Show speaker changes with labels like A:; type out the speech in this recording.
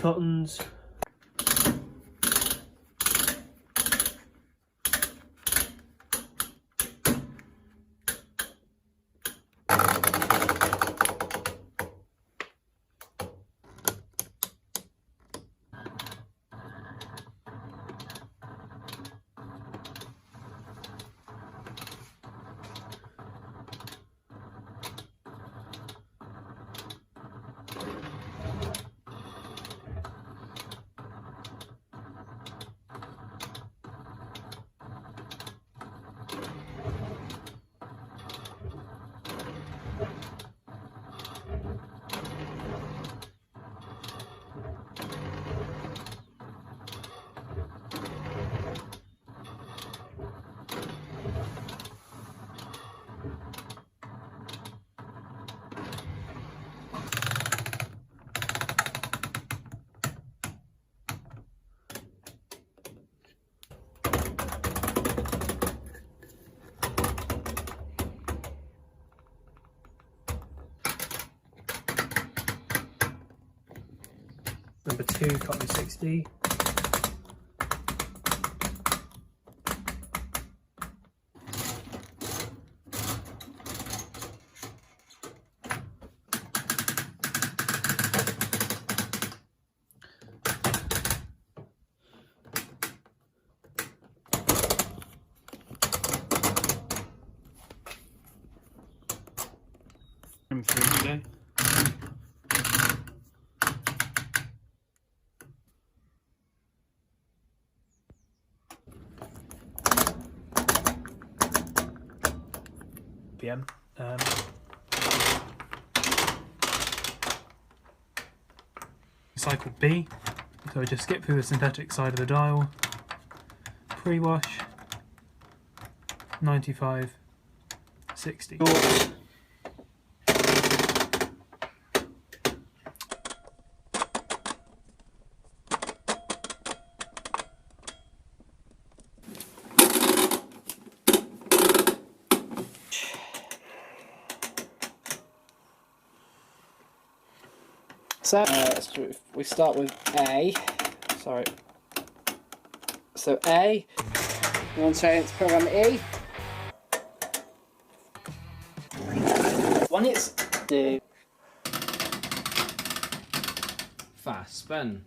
A: cottons. Number 2, cotton 60.
B: Okay.
A: PM. Cycle B. So I just skip through the synthetic side of the dial. Pre-wash. 95. 60.
C: So we start with A. Sorry. So A. You want to change program E. When it's the
B: Fast spin.